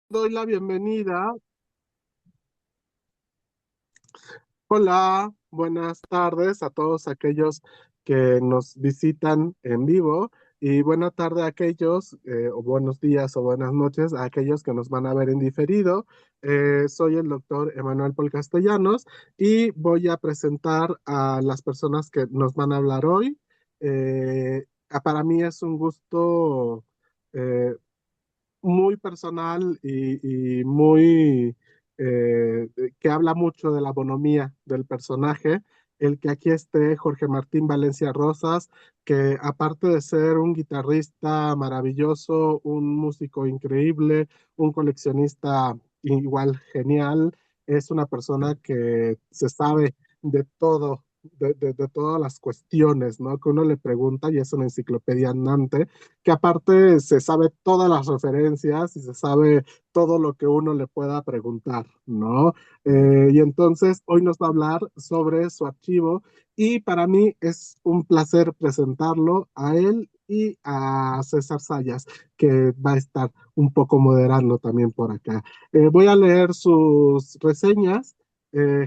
Doy la bienvenida. Hola, buenas tardes a todos aquellos que nos visitan en vivo y buena tarde a aquellos, o buenos días o buenas noches a aquellos que nos van a ver en diferido. Soy el doctor Emanuel Pol Castellanos y voy a presentar a las personas que nos van a hablar hoy. Para mí es un gusto eh, muy personal y muy que habla mucho de la bonomía del personaje, el que aquí esté Jorge Martín Valencia Rosas, que aparte de ser un guitarrista maravilloso, un músico increíble, un coleccionista igual genial, es una persona que se sabe de todo. De todas las cuestiones, ¿no? Que uno le pregunta y es una enciclopedia andante que aparte se sabe todas las referencias y se sabe todo lo que uno le pueda preguntar, ¿no? Y entonces hoy nos va a hablar sobre su archivo y para mí es un placer presentarlo a él y a César Sayas, que va a estar un poco moderando también por acá. Voy a leer sus reseñas.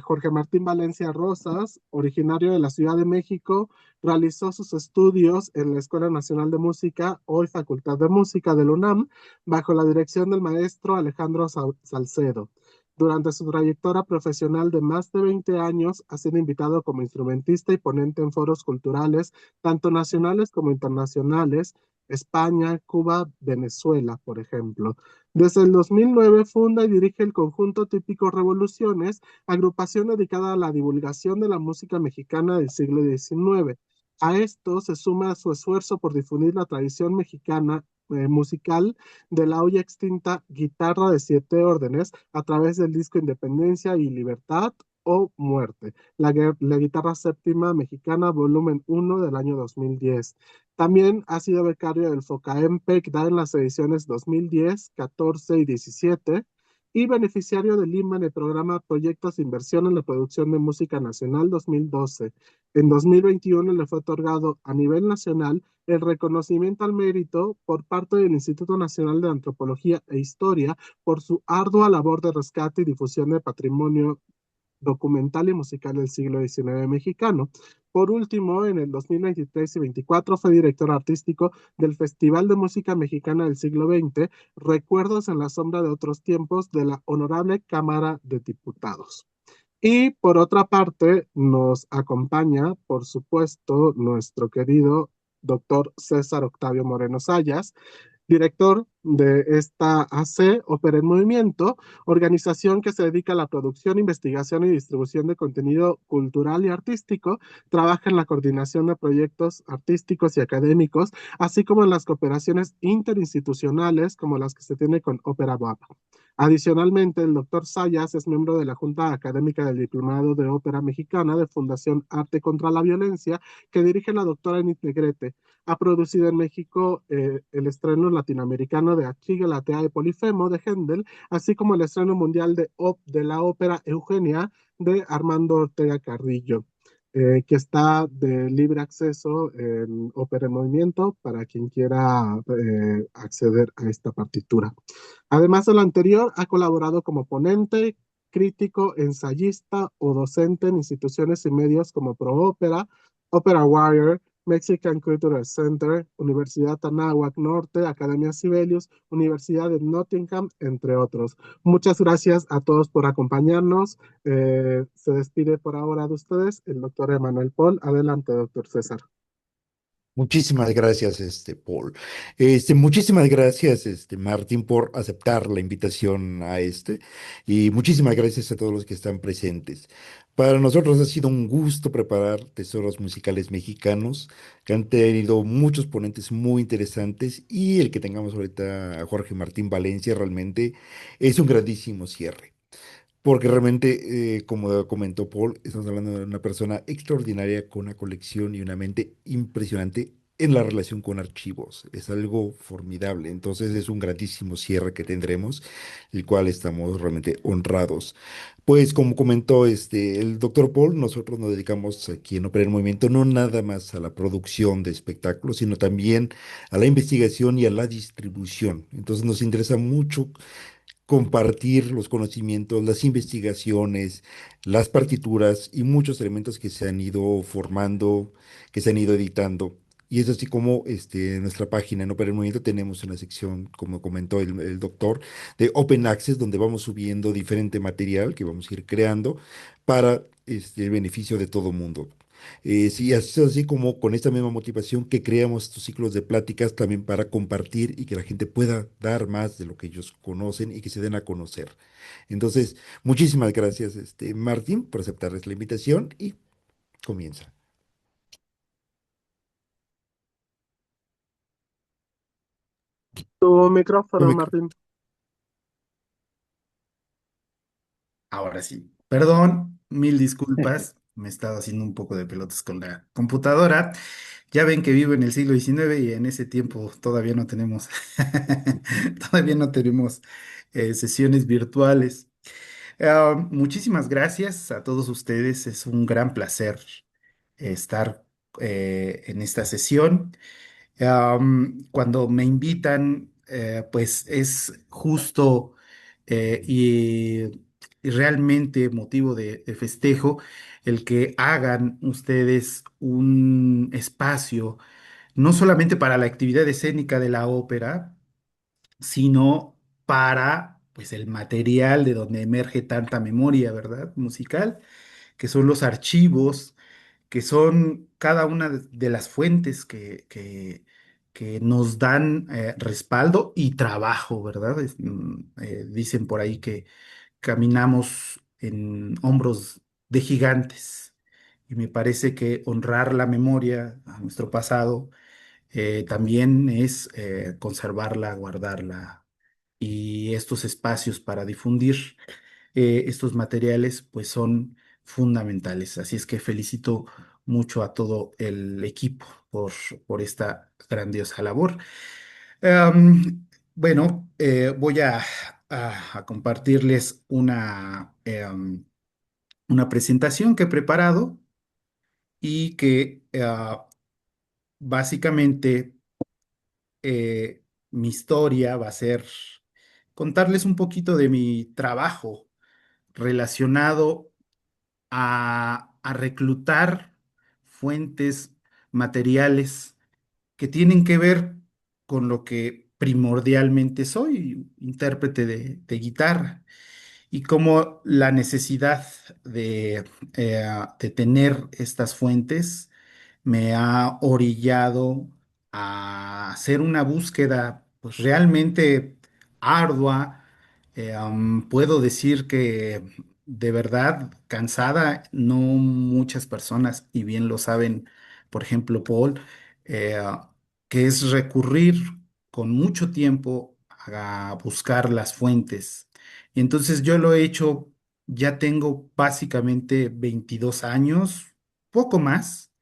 Jorge Martín Valencia Rosas, originario de la Ciudad de México, realizó sus estudios en la Escuela Nacional de Música, hoy Facultad de Música de la UNAM, bajo la dirección del maestro Alejandro Salcedo. Durante su trayectoria profesional de más de 20 años, ha sido invitado como instrumentista y ponente en foros culturales, tanto nacionales como internacionales, España, Cuba, Venezuela, por ejemplo. Desde el 2009 funda y dirige el conjunto Típico Revoluciones, agrupación dedicada a la divulgación de la música mexicana del siglo XIX. A esto se suma su esfuerzo por difundir la tradición mexicana musical de la hoy extinta Guitarra de Siete Órdenes a través del disco Independencia y Libertad o Muerte, la guitarra séptima mexicana, volumen 1 del año 2010. También ha sido becario del FOCAEM PECDA en las ediciones 2010, 14 y 17 y beneficiario del Lima en el programa Proyectos de Inversión en la Producción de Música Nacional 2012. En 2021 le fue otorgado a nivel nacional el reconocimiento al mérito por parte del Instituto Nacional de Antropología e Historia por su ardua labor de rescate y difusión del patrimonio documental y musical del siglo XIX mexicano. Por último, en el 2023 y 24 fue director artístico del Festival de Música Mexicana del siglo XX, Recuerdos en la sombra de otros tiempos de la Honorable Cámara de Diputados. Y por otra parte, nos acompaña, por supuesto, nuestro querido doctor César Octavio Moreno Sayas, director de esta AC, Ópera en Movimiento, organización que se dedica a la producción, investigación y distribución de contenido cultural y artístico, trabaja en la coordinación de proyectos artísticos y académicos, así como en las cooperaciones interinstitucionales como las que se tiene con Ópera BAP. Adicionalmente, el doctor Sayas es miembro de la Junta Académica del Diplomado de Ópera Mexicana de Fundación Arte contra la Violencia, que dirige la doctora Enid Negrete. Ha producido en México el estreno latinoamericano de Achille Latea y Polifemo de Händel, así como el estreno mundial de la ópera Eugenia de Armando Ortega Carrillo, que está de libre acceso en Ópera en Movimiento para quien quiera acceder a esta partitura. Además de lo anterior, ha colaborado como ponente, crítico, ensayista o docente en instituciones y medios como ProOpera, Opera Wire, Mexican Cultural Center, Universidad Anáhuac Norte, Academia Sibelius, Universidad de Nottingham, entre otros. Muchas gracias a todos por acompañarnos. Se despide por ahora de ustedes el doctor Emanuel Paul. Adelante, doctor César. Muchísimas gracias, Paul. Muchísimas gracias, Martín, por aceptar la invitación a y muchísimas gracias a todos los que están presentes. Para nosotros ha sido un gusto preparar tesoros musicales mexicanos que han tenido muchos ponentes muy interesantes y el que tengamos ahorita a Jorge Martín Valencia realmente es un grandísimo cierre. Porque realmente, como comentó Paul, estamos hablando de una persona extraordinaria con una colección y una mente impresionante en la relación con archivos. Es algo formidable. Entonces es un grandísimo cierre que tendremos, el cual estamos realmente honrados. Pues como comentó el doctor Paul, nosotros nos dedicamos aquí en Opera en Movimiento no nada más a la producción de espectáculos, sino también a la investigación y a la distribución. Entonces nos interesa mucho compartir los conocimientos, las investigaciones, las partituras y muchos elementos que se han ido formando, que se han ido editando. Y es así como en nuestra página en Ópera en Movimiento tenemos una sección, como comentó el doctor, de Open Access, donde vamos subiendo diferente material que vamos a ir creando para el beneficio de todo mundo. Sí, así como con esta misma motivación que creamos estos ciclos de pláticas también para compartir y que la gente pueda dar más de lo que ellos conocen y que se den a conocer. Entonces, muchísimas gracias, Martín, por aceptarles la invitación y comienza. Tu Tu micrófono, micro- Martín. Ahora sí. Perdón, mil disculpas. Me he estado haciendo un poco de pelotas con la computadora. Ya ven que vivo en el siglo XIX y en ese tiempo todavía no tenemos, todavía no tenemos sesiones virtuales. Muchísimas gracias a todos ustedes. Es un gran placer estar en esta sesión. Cuando me invitan, pues es justo y realmente motivo de festejo el que hagan ustedes un espacio, no solamente para la actividad escénica de la ópera, sino para pues el material de donde emerge tanta memoria, ¿verdad? Musical, que son los archivos, que son cada una de las fuentes que nos dan respaldo y trabajo, ¿verdad? Dicen por ahí que caminamos en hombros de gigantes y me parece que honrar la memoria a nuestro pasado también es conservarla, guardarla y estos espacios para difundir estos materiales pues son fundamentales. Así es que felicito mucho a todo el equipo por esta grandiosa labor. Bueno, voy a compartirles una presentación que he preparado y que básicamente mi historia va a ser contarles un poquito de mi trabajo relacionado a reclutar fuentes materiales que tienen que ver con lo que primordialmente soy, intérprete de guitarra, y cómo la necesidad de tener estas fuentes me ha orillado a hacer una búsqueda pues realmente ardua. Puedo decir que de verdad cansada, no muchas personas, y bien lo saben, por ejemplo, Paul, eh, que es recurrir con mucho tiempo a buscar las fuentes. Y entonces yo lo he hecho, ya tengo básicamente 22 años, poco más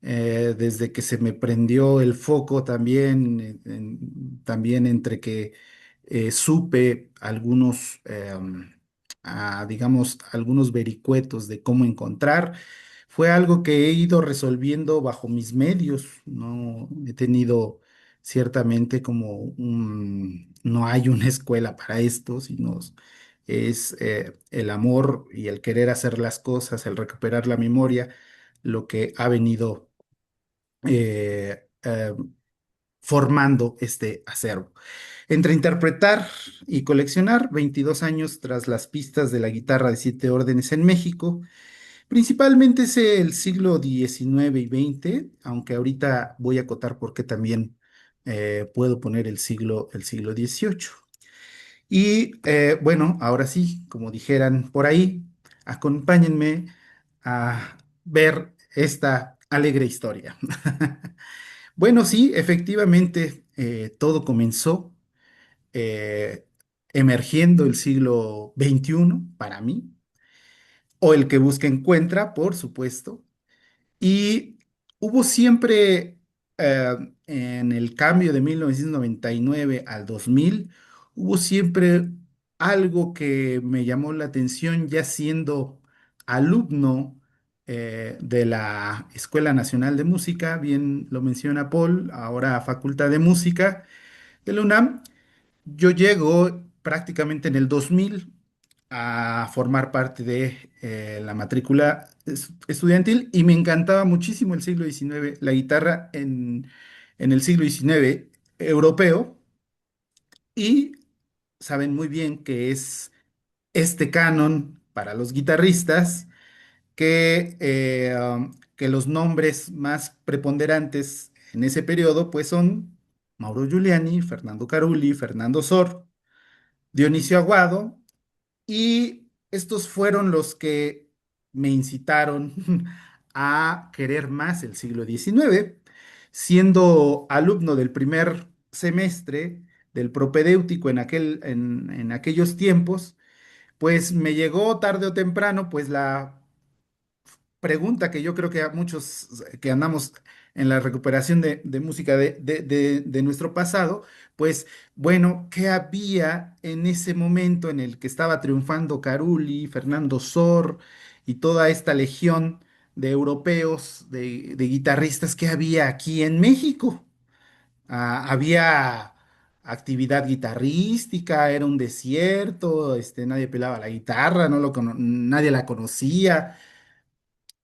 desde que se me prendió el foco también, también entre que supe algunos, digamos, algunos vericuetos de cómo encontrar, fue algo que he ido resolviendo bajo mis medios, no he tenido ciertamente como no hay una escuela para esto, sino es el amor y el querer hacer las cosas, el recuperar la memoria, lo que ha venido eh, eh, formando este acervo. Entre interpretar y coleccionar, 22 años tras las pistas de la guitarra de siete órdenes en México, principalmente es el siglo XIX y XX, aunque ahorita voy a acotar porque también puedo poner el siglo XVIII. Y bueno, ahora sí, como dijeran por ahí, acompáñenme a ver esta alegre historia. Bueno, sí, efectivamente, todo comenzó eh, emergiendo el siglo XXI para mí, o el que busca encuentra, por supuesto. Y hubo siempre, en el cambio de 1999 al 2000, hubo siempre algo que me llamó la atención ya siendo alumno de la Escuela Nacional de Música, bien lo menciona Paul, ahora Facultad de Música de la UNAM. Yo llego prácticamente en el 2000 a formar parte de la matrícula estudiantil y me encantaba muchísimo el siglo XIX, la guitarra en el siglo XIX europeo y saben muy bien que es este canon para los guitarristas que los nombres más preponderantes en ese periodo pues son Mauro Giuliani, Fernando Carulli, Fernando Sor, Dionisio Aguado y estos fueron los que me incitaron a querer más el siglo XIX, siendo alumno del primer semestre del propedéutico en aquellos tiempos, pues me llegó tarde o temprano pues la pregunta que yo creo que a muchos que andamos en la recuperación de música de nuestro pasado, pues bueno, ¿qué había en ese momento en el que estaba triunfando Carulli, Fernando Sor y toda esta legión de europeos, de guitarristas que había aquí en México? Había actividad guitarrística, era un desierto, nadie pelaba la guitarra, nadie la conocía.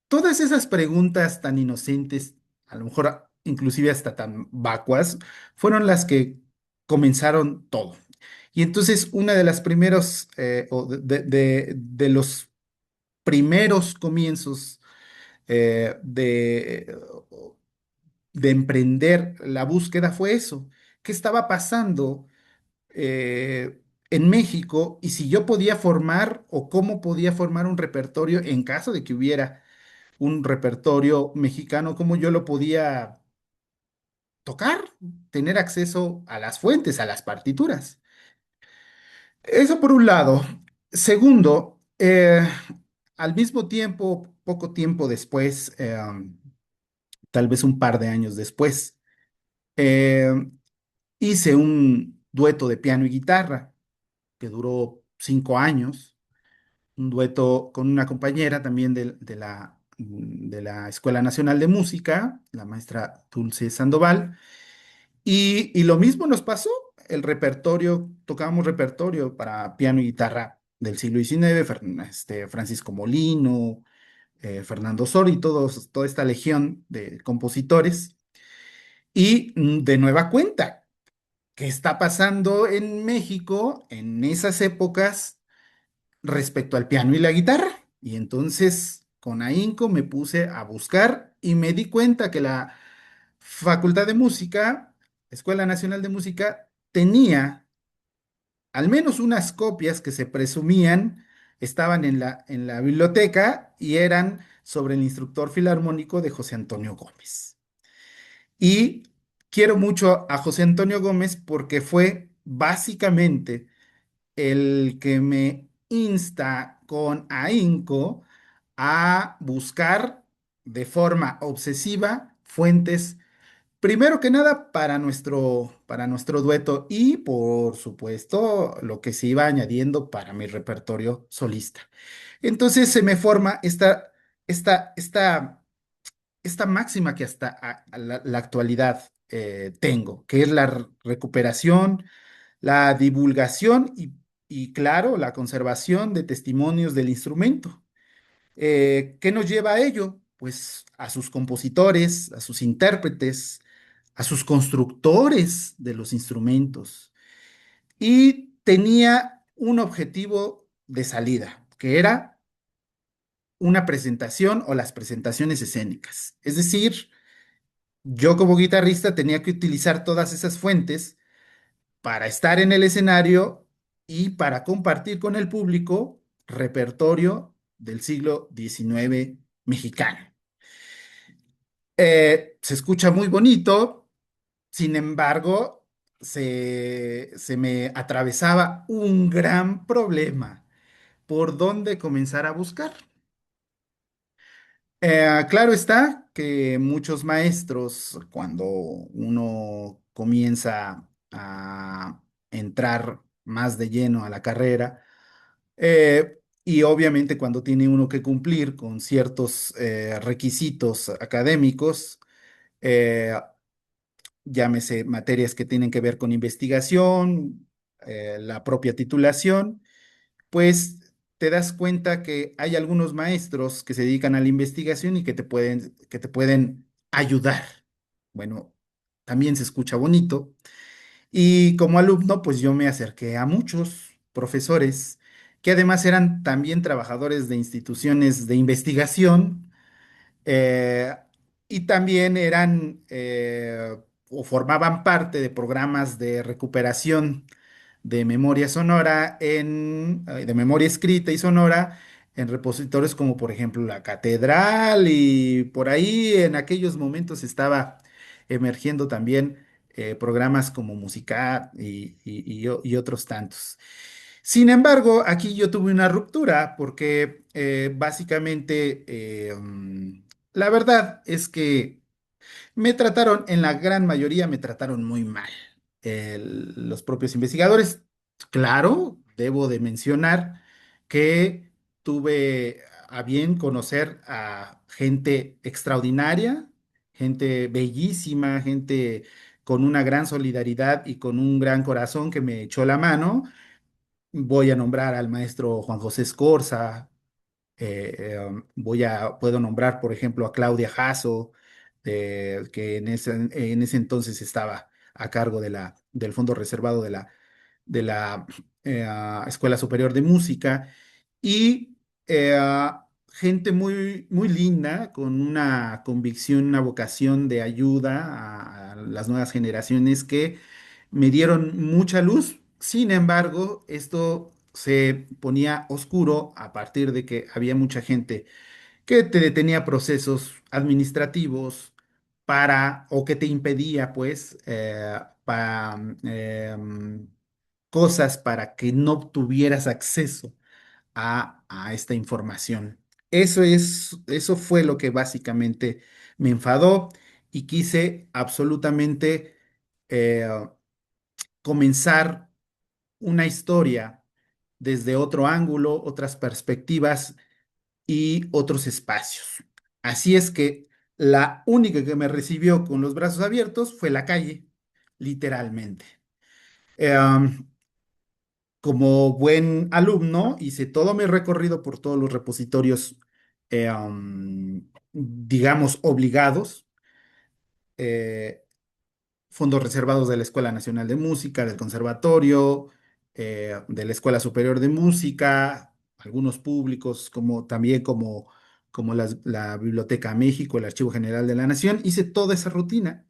Todas esas preguntas tan inocentes, a lo mejor inclusive hasta tan vacuas, fueron las que comenzaron todo. Y entonces una de las primeros, o de los primeros comienzos de emprender la búsqueda fue eso. ¿Qué estaba pasando en México y si yo podía formar o cómo podía formar un repertorio en caso de que hubiera un repertorio mexicano, cómo yo lo podía tocar, tener acceso a las fuentes, a las partituras? Eso por un lado. Segundo, al mismo tiempo, poco tiempo después, tal vez un par de años después, eh, hice un dueto de piano y guitarra que duró 5 años, un dueto con una compañera también de la Escuela Nacional de Música, la maestra Dulce Sandoval, y lo mismo nos pasó, el repertorio, tocábamos repertorio para piano y guitarra del siglo XIX, Francisco Molino, Fernando Sori, toda esta legión de compositores, y de nueva cuenta, ¿qué está pasando en México en esas épocas respecto al piano y la guitarra? Y entonces con ahínco me puse a buscar y me di cuenta que la Facultad de Música, Escuela Nacional de Música, tenía al menos unas copias que se presumían estaban en la biblioteca y eran sobre el instructor filarmónico de José Antonio Gómez. Y quiero mucho a José Antonio Gómez porque fue básicamente el que me insta con ahínco a buscar de forma obsesiva fuentes, primero que nada, para nuestro dueto y, por supuesto, lo que se iba añadiendo para mi repertorio solista. Entonces se me forma esta, esta, esta máxima que hasta a la actualidad tengo, que es la recuperación, la divulgación y, claro, la conservación de testimonios del instrumento. ¿Qué nos lleva a ello? Pues a sus compositores, a sus intérpretes, a sus constructores de los instrumentos. Y tenía un objetivo de salida, que era una presentación o las presentaciones escénicas. Es decir, yo como guitarrista tenía que utilizar todas esas fuentes para estar en el escenario y para compartir con el público repertorio del siglo XIX mexicano. Se escucha muy bonito, sin embargo, se me atravesaba un gran problema por dónde comenzar a buscar. Claro está que muchos maestros, cuando uno comienza a entrar más de lleno a la carrera, y obviamente cuando tiene uno que cumplir con ciertos requisitos académicos, eh, llámese materias que tienen que ver con investigación, la propia titulación, pues te das cuenta que hay algunos maestros que se dedican a la investigación y que te pueden ayudar. Bueno, también se escucha bonito. Y como alumno, pues yo me acerqué a muchos profesores que además eran también trabajadores de instituciones de investigación, eh, y también eran o formaban parte de programas de recuperación de memoria sonora de memoria escrita y sonora en repositorios como por ejemplo la Catedral, y por ahí en aquellos momentos estaba emergiendo también programas como Musicat y otros tantos. Sin embargo, aquí yo tuve una ruptura porque básicamente la verdad es que me trataron, en la gran mayoría me trataron muy mal. Los propios investigadores, claro, debo de mencionar que tuve a bien conocer a gente extraordinaria, gente bellísima, gente con una gran solidaridad y con un gran corazón que me echó la mano. Voy a nombrar al maestro Juan José Escorza, puedo nombrar, por ejemplo, a Claudia Jasso, que en ese entonces estaba a cargo del fondo reservado de la Escuela Superior de Música, y gente muy, muy linda, con una convicción, una vocación de ayuda a las nuevas generaciones que me dieron mucha luz. Sin embargo, esto se ponía oscuro a partir de que había mucha gente que te detenía procesos administrativos o que te impedía, pues, cosas para que no tuvieras acceso a esta información. Eso fue lo que básicamente me enfadó y quise absolutamente eh, comenzar una historia desde otro ángulo, otras perspectivas y otros espacios. Así es que la única que me recibió con los brazos abiertos fue la calle, literalmente. Eh, um, Como buen alumno, hice todo mi recorrido por todos los repositorios, digamos, obligados. eh, Fondos reservados de la Escuela Nacional de Música, del Conservatorio, de la Escuela Superior de Música, algunos públicos, como la Biblioteca México, el Archivo General de la Nación. Hice toda esa rutina.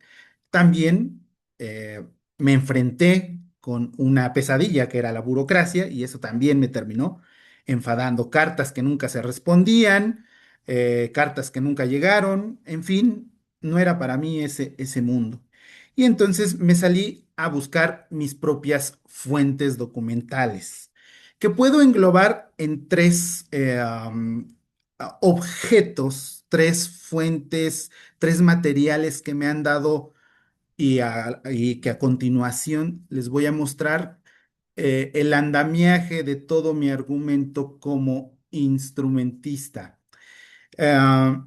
También me enfrenté con una pesadilla que era la burocracia, y eso también me terminó enfadando. Cartas que nunca se respondían, cartas que nunca llegaron, en fin, no era para mí ese mundo. Y entonces me salí a buscar mis propias fuentes documentales, que puedo englobar en tres objetos, tres fuentes, tres materiales que me han dado, y que a continuación les voy a mostrar el andamiaje de todo mi argumento como instrumentista. Eh,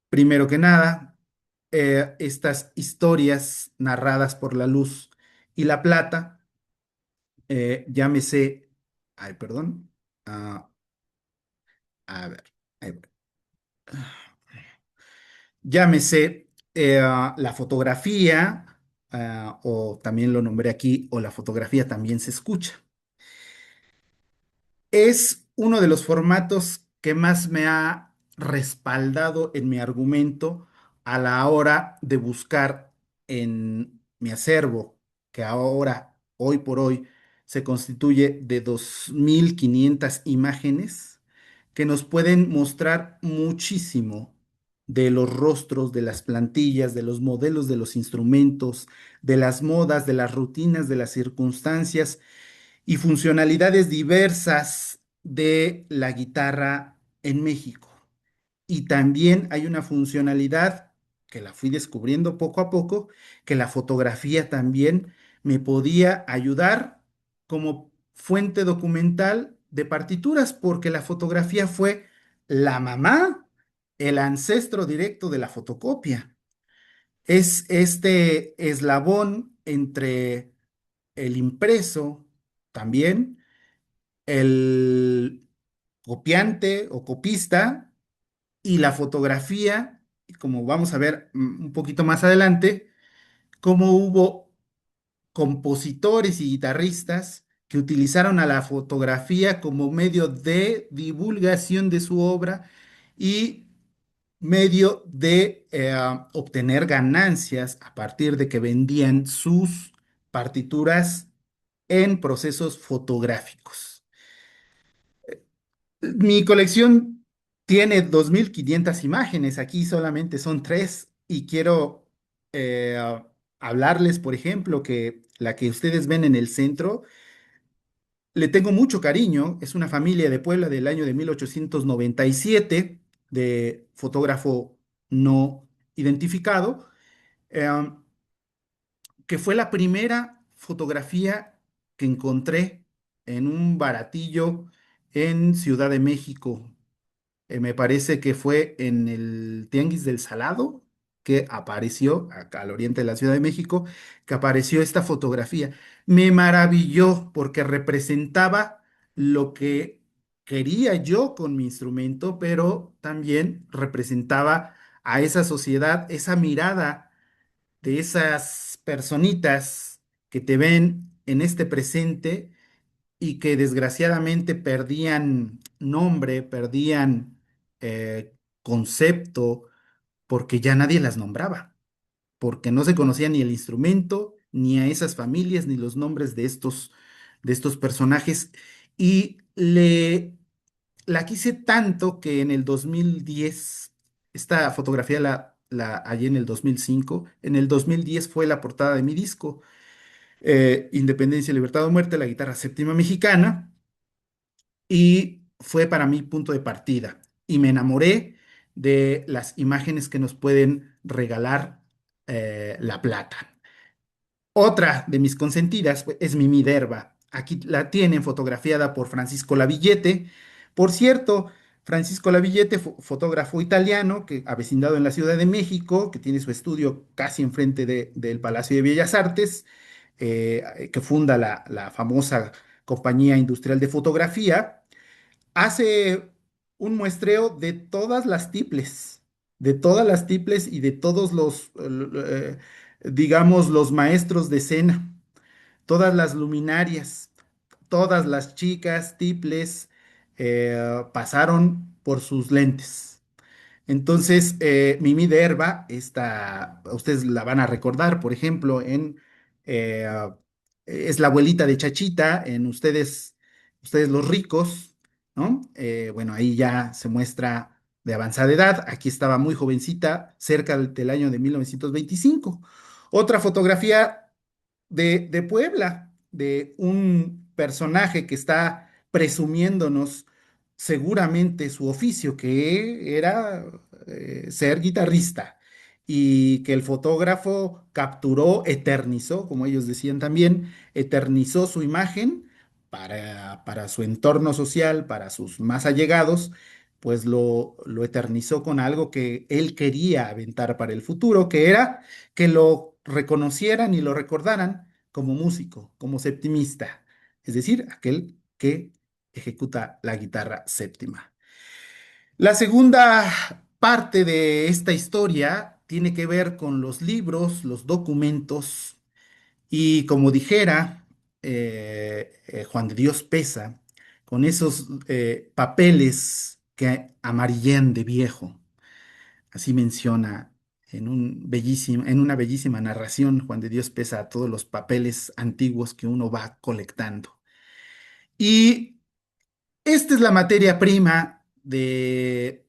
Primero que nada, estas historias narradas por la luz y la plata, llámese, ay, perdón, ah, a ver, ahí voy. Llámese la fotografía, o también lo nombré aquí, o la fotografía también se escucha. Es uno de los formatos que más me ha respaldado en mi argumento a la hora de buscar en mi acervo, que ahora, hoy por hoy, se constituye de 2.500 imágenes que nos pueden mostrar muchísimo de los rostros, de las plantillas, de los modelos de los instrumentos, de las modas, de las rutinas, de las circunstancias y funcionalidades diversas de la guitarra en México. Y también hay una funcionalidad que la fui descubriendo poco a poco, que la fotografía también me podía ayudar como fuente documental de partituras, porque la fotografía fue la mamá, el ancestro directo de la fotocopia. Es este eslabón entre el impreso, también, el copiante o copista y la fotografía, y como vamos a ver un poquito más adelante, cómo hubo compositores y guitarristas que utilizaron a la fotografía como medio de divulgación de su obra y medio de obtener ganancias a partir de que vendían sus partituras en procesos fotográficos. Mi colección tiene 2.500 imágenes, aquí solamente son tres y quiero eh, hablarles, por ejemplo, que la que ustedes ven en el centro, le tengo mucho cariño, es una familia de Puebla del año de 1897 de fotógrafo no identificado, eh, que fue la primera fotografía que encontré en un baratillo en Ciudad de México. Me parece que fue en el Tianguis del Salado que apareció, acá al oriente de la Ciudad de México, que apareció esta fotografía. Me maravilló porque representaba lo que quería yo con mi instrumento, pero también representaba a esa sociedad, esa mirada de esas personitas que te ven en este presente y que desgraciadamente perdían nombre, perdían concepto, porque ya nadie las nombraba, porque no se conocía ni el instrumento, ni a esas familias, ni los nombres de estos personajes. Y la quise tanto que en el 2010 esta fotografía la hallé en el 2005, en el 2010 fue la portada de mi disco, Independencia, Libertad o Muerte, la guitarra séptima mexicana, y fue para mí punto de partida. Y me enamoré de las imágenes que nos pueden regalar La Plata. Otra de mis consentidas pues, es mi Minerva. Aquí la tienen fotografiada por Francisco Lavillete. Por cierto, Francisco Lavillete, fotógrafo italiano, que avecindado en la Ciudad de México, que tiene su estudio casi enfrente del Palacio de Bellas Artes, que funda la famosa Compañía Industrial de Fotografía, hace un muestreo de todas las tiples y de todos los, digamos, los maestros de escena, todas las luminarias, todas las chicas tiples pasaron por sus lentes. Entonces, Mimi de Herba, esta, ustedes la van a recordar, por ejemplo, eh, es la abuelita de Chachita, en Ustedes los ricos, ¿no? Bueno, ahí ya se muestra de avanzada edad, aquí estaba muy jovencita, cerca del año de 1925. Otra fotografía de Puebla, de un personaje que está presumiéndonos seguramente su oficio, que era ser guitarrista, y que el fotógrafo capturó, eternizó, como ellos decían también, eternizó su imagen para su entorno social, para sus más allegados, pues lo eternizó con algo que él quería aventar para el futuro, que era que lo reconocieran y lo recordaran como músico, como septimista, es decir, aquel que ejecuta la guitarra séptima. La segunda parte de esta historia tiene que ver con los libros, los documentos y como dijera Juan de Dios Pesa, con esos papeles que amarillan de viejo. Así menciona en una bellísima narración Juan de Dios Pesa todos los papeles antiguos que uno va colectando. Y esta es la materia prima de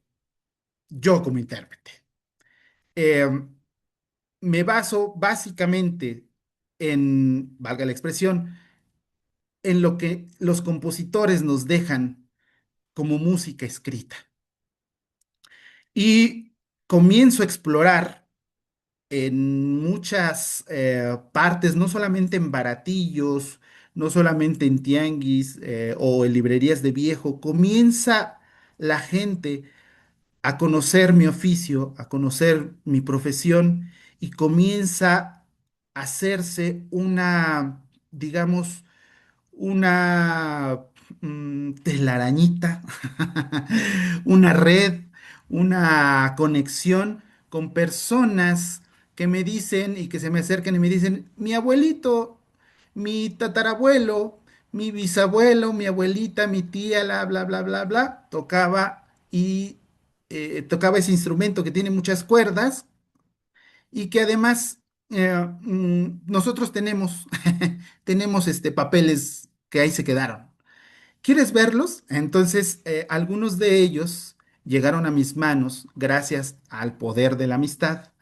yo como intérprete. Eh, Me baso básicamente en, valga la expresión, en lo que los compositores nos dejan como música escrita. Y comienzo a explorar en muchas partes, no solamente en baratillos, no solamente en tianguis o en librerías de viejo, comienza la gente a conocer mi oficio, a conocer mi profesión y comienza a hacerse una, digamos, una telarañita, una red, una conexión con personas que me dicen y que se me acercan y me dicen, mi abuelito, mi tatarabuelo, mi bisabuelo, mi abuelita, mi tía, bla, bla, bla, bla, bla, tocaba y tocaba ese instrumento que tiene muchas cuerdas y que además nosotros tenemos, tenemos papeles que ahí se quedaron. ¿Quieres verlos? Entonces, algunos de ellos llegaron a mis manos gracias al poder de la amistad,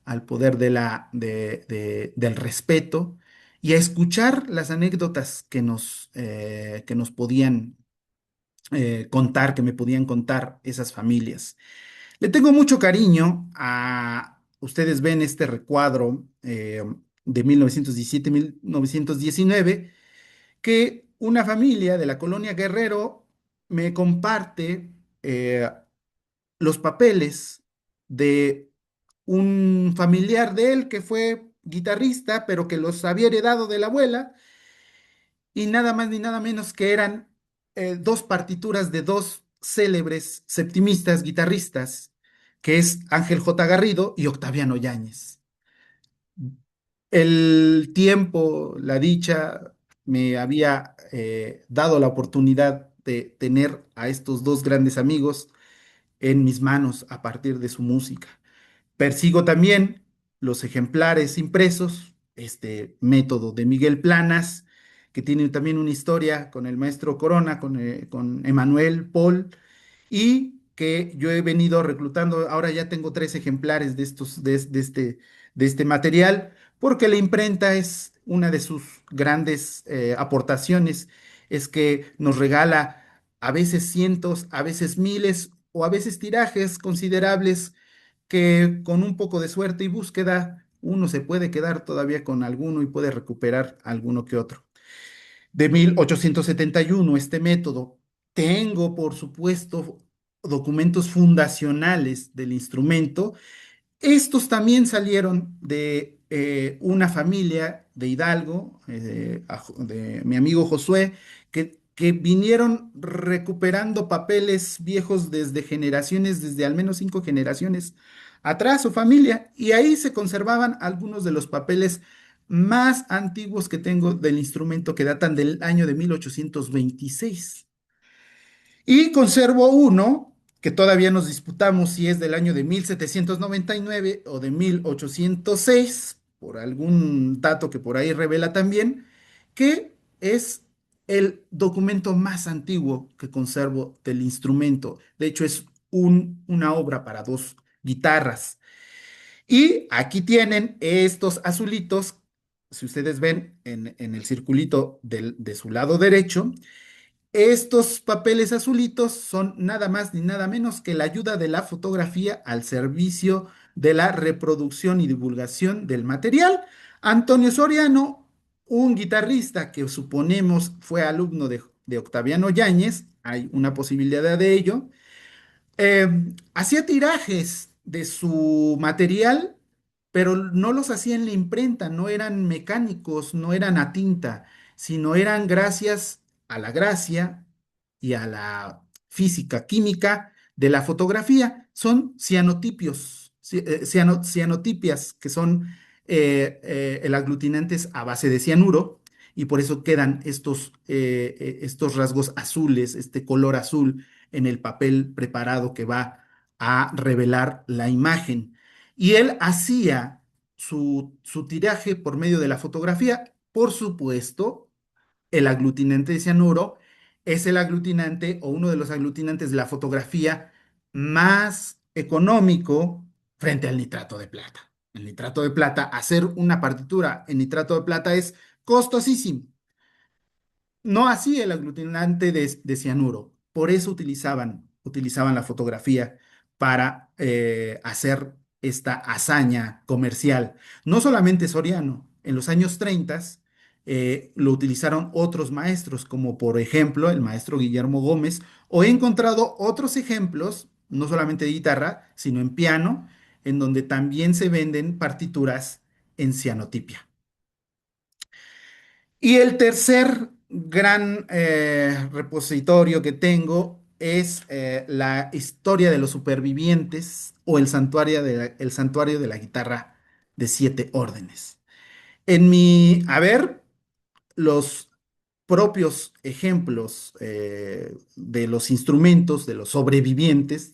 al poder del respeto y a escuchar las anécdotas que nos podían contar, que me podían contar esas familias. Le tengo mucho cariño a, ustedes ven este recuadro de 1917-1919, que una familia de la colonia Guerrero me comparte los papeles de un familiar de él que fue guitarrista, pero que los había heredado de la abuela, y nada más ni nada menos que eran dos partituras de dos célebres septimistas guitarristas, que es Ángel J. Garrido y Octaviano Yáñez. El tiempo, la dicha, me había dado la oportunidad de tener a estos dos grandes amigos en mis manos a partir de su música. Persigo también los ejemplares impresos, este método de Miguel Planas, que tiene también una historia con el maestro Corona, con Emanuel Paul, y que yo he venido reclutando. Ahora ya tengo 3 ejemplares de estos, de este material, porque la imprenta es una de sus grandes aportaciones, es que nos regala a veces cientos, a veces miles o a veces tirajes considerables que con un poco de suerte y búsqueda uno se puede quedar todavía con alguno y puede recuperar alguno que otro. De 1871 este método. Tengo, por supuesto, documentos fundacionales del instrumento. Estos también salieron de una familia de Hidalgo, de mi amigo Josué, que vinieron recuperando papeles viejos desde generaciones, desde al menos 5 generaciones atrás, su familia, y ahí se conservaban algunos de los papeles más antiguos que tengo del instrumento que datan del año de 1826. Y conservo uno que todavía nos disputamos si es del año de 1799 o de 1806, por algún dato que por ahí revela también, que es el documento más antiguo que conservo del instrumento. De hecho, es una obra para dos guitarras. Y aquí tienen estos azulitos, si ustedes ven en el circulito de su lado derecho, estos papeles azulitos son nada más ni nada menos que la ayuda de la fotografía al servicio de la reproducción y divulgación del material. Antonio Soriano, un guitarrista que suponemos fue alumno de Octaviano Yáñez, hay una posibilidad de ello, eh, hacía tirajes de su material, pero no los hacía en la imprenta, no eran mecánicos, no eran a tinta, sino eran gracias a la gracia y a la física química de la fotografía. Son cianotipios, cianotipias, que son el aglutinantes a base de cianuro, y por eso quedan estos rasgos azules, este color azul en el papel preparado que va a revelar la imagen. Y él hacía su tiraje por medio de la fotografía. Por supuesto, el aglutinante de cianuro es el aglutinante o uno de los aglutinantes de la fotografía más económico frente al nitrato de plata. El nitrato de plata, hacer una partitura en nitrato de plata es costosísimo. No así el aglutinante de cianuro. Por eso utilizaban la fotografía para hacer esta hazaña comercial. No solamente Soriano, en los años 30 lo utilizaron otros maestros, como por ejemplo el maestro Guillermo Gómez, o he encontrado otros ejemplos, no solamente de guitarra, sino en piano, en donde también se venden partituras en cianotipia. Y el tercer gran repositorio que tengo es la historia de los supervivientes o el santuario de la guitarra de 7 órdenes. En mi haber, los propios ejemplos de los instrumentos, de los sobrevivientes,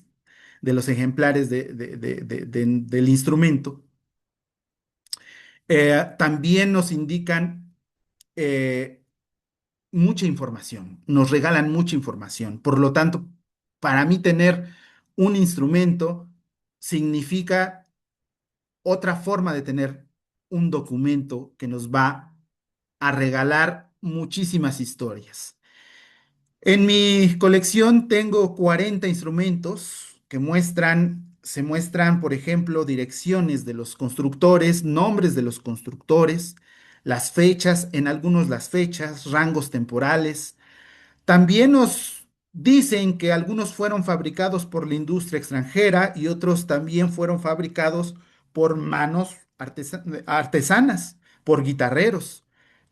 de los ejemplares del instrumento, también nos indican eh, mucha información, nos regalan mucha información. Por lo tanto, para mí tener un instrumento significa otra forma de tener un documento que nos va a regalar muchísimas historias. En mi colección tengo 40 instrumentos que se muestran, por ejemplo, direcciones de los constructores, nombres de los constructores, las fechas, en algunos las fechas, rangos temporales. También nos dicen que algunos fueron fabricados por la industria extranjera y otros también fueron fabricados por manos artesanas, por guitarreros.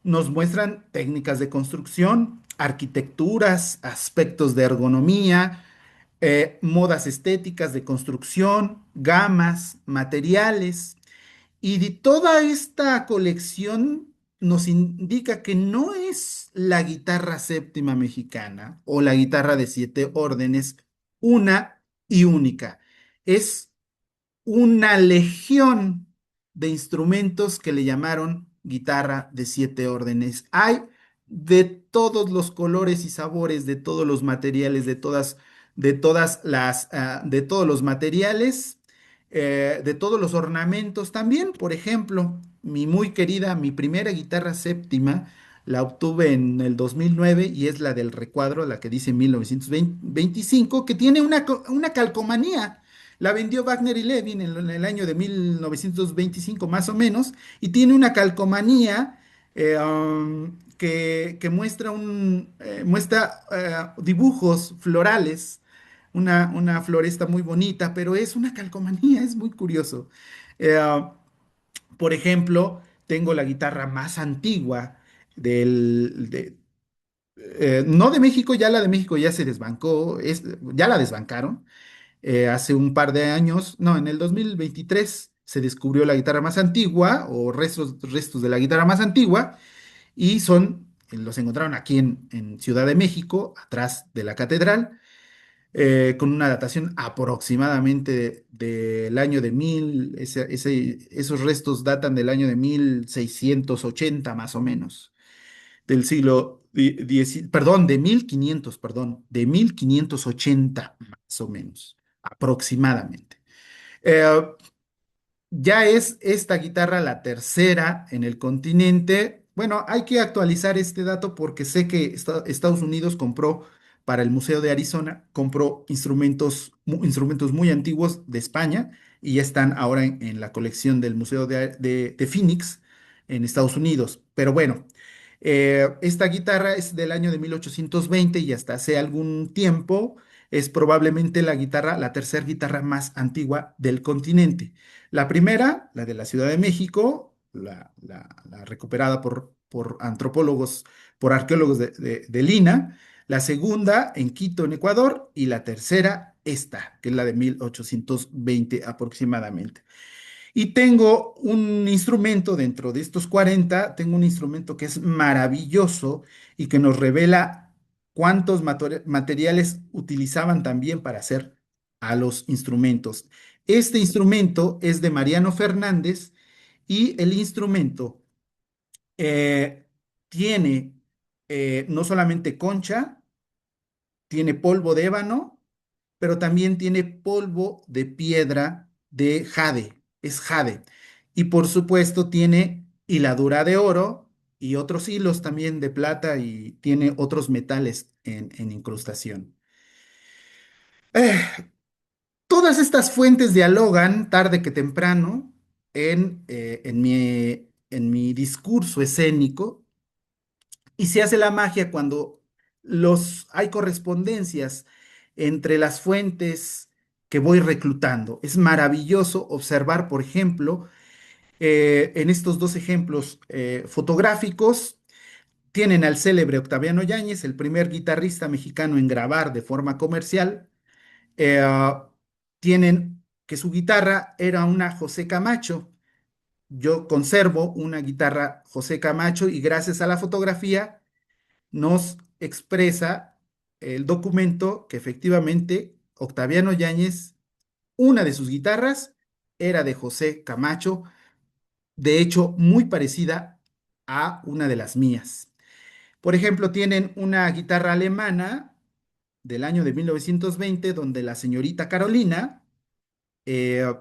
Nos muestran técnicas de construcción, arquitecturas, aspectos de ergonomía, modas estéticas de construcción, gamas, materiales. Y de toda esta colección nos indica que no es la guitarra séptima mexicana o la guitarra de 7 órdenes una y única. Es una legión de instrumentos que le llamaron guitarra de 7 órdenes. Hay de todos los colores y sabores, de todos los materiales, de todos los materiales, de todos los ornamentos también. Por ejemplo, mi primera guitarra séptima, la obtuve en el 2009 y es la del recuadro, la que dice 1925, que tiene una calcomanía. La vendió Wagner y Levin en el año de 1925 más o menos y tiene una calcomanía que muestra dibujos florales, una floresta muy bonita, pero es una calcomanía, es muy curioso. Eh, por ejemplo, tengo la guitarra más antigua no de México, ya la de México ya se desbancó, ya la desbancaron hace un par de años, no, en el 2023 se descubrió la guitarra más antigua o restos de la guitarra más antigua y los encontraron aquí en Ciudad de México, atrás de la catedral, con una datación aproximadamente del año de 1000, esos restos datan del año de 1680 más o menos, del siglo perdón, de 1500, perdón, de 1580 más o menos, aproximadamente. Eh, ya es esta guitarra la tercera en el continente. Bueno, hay que actualizar este dato porque sé que Estados Unidos compró para el Museo de Arizona, compró instrumentos muy antiguos de España y ya están ahora en la colección del Museo de Phoenix en Estados Unidos. Pero bueno, esta guitarra es del año de 1820 y hasta hace algún tiempo es probablemente la tercera guitarra más antigua del continente. La primera, la de la Ciudad de México, la recuperada por antropólogos, por arqueólogos de Lina. La segunda en Quito, en Ecuador. Y la tercera, esta, que es la de 1820 aproximadamente. Y tengo un instrumento dentro de estos 40, tengo un instrumento que es maravilloso y que nos revela cuántos materiales utilizaban también para hacer a los instrumentos. Este instrumento es de Mariano Fernández y el instrumento eh, tiene no solamente concha, tiene polvo de ébano, pero también tiene polvo de piedra de jade, es jade. Y por supuesto tiene hiladura de oro y otros hilos también de plata y tiene otros metales en incrustación. Eh, Todas estas fuentes dialogan tarde que temprano en mi discurso escénico y se hace la magia cuando hay correspondencias entre las fuentes que voy reclutando. Es maravilloso observar, por ejemplo, en estos dos ejemplos fotográficos, Tienen al célebre Octaviano Yáñez, el primer guitarrista mexicano en grabar de forma comercial. Eh, Tienen que su guitarra era una José Camacho. Yo conservo una guitarra José Camacho y gracias a la fotografía nos expresa el documento que efectivamente Octaviano Yáñez, una de sus guitarras era de José Camacho, de hecho muy parecida a una de las mías. Por ejemplo, tienen una guitarra alemana del año de 1920 donde la señorita Carolina eh,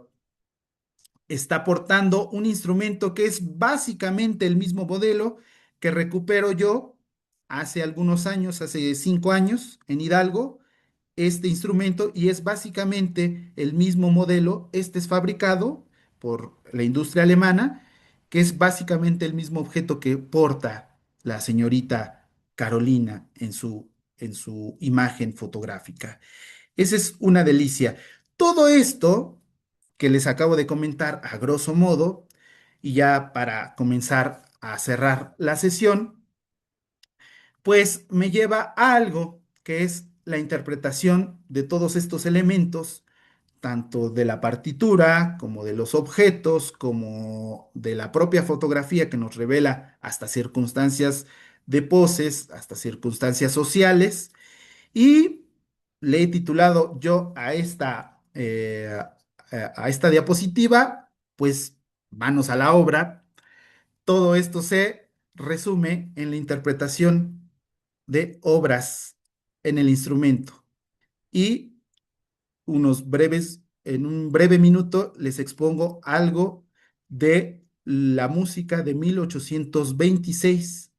está portando un instrumento que es básicamente el mismo modelo que recupero yo hace algunos años, hace 5 años, en Hidalgo, este instrumento y es básicamente el mismo modelo. Este es fabricado por la industria alemana, que es básicamente el mismo objeto que porta la señorita Carolina en su imagen fotográfica. Esa es una delicia. Todo esto que les acabo de comentar a grosso modo, y ya para comenzar a cerrar la sesión, pues me lleva a algo que es la interpretación de todos estos elementos, tanto de la partitura como de los objetos, como de la propia fotografía que nos revela hasta circunstancias de poses, hasta circunstancias sociales y le he titulado yo a esta diapositiva, pues manos a la obra. Todo esto se resume en la interpretación de obras en el instrumento. Y en un breve minuto les expongo algo de la música de 1826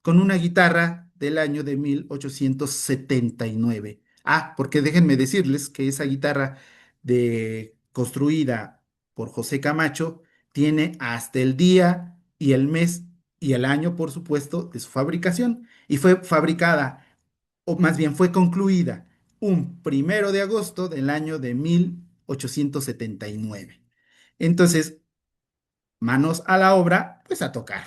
con una guitarra del año de 1879. Ah, porque déjenme decirles que esa guitarra construida por José Camacho tiene hasta el día y el mes y el año, por supuesto, de su fabricación. Y fue fabricada, o más bien fue concluida, un 1 de agosto del año de 1879. Entonces, manos a la obra, pues a tocar.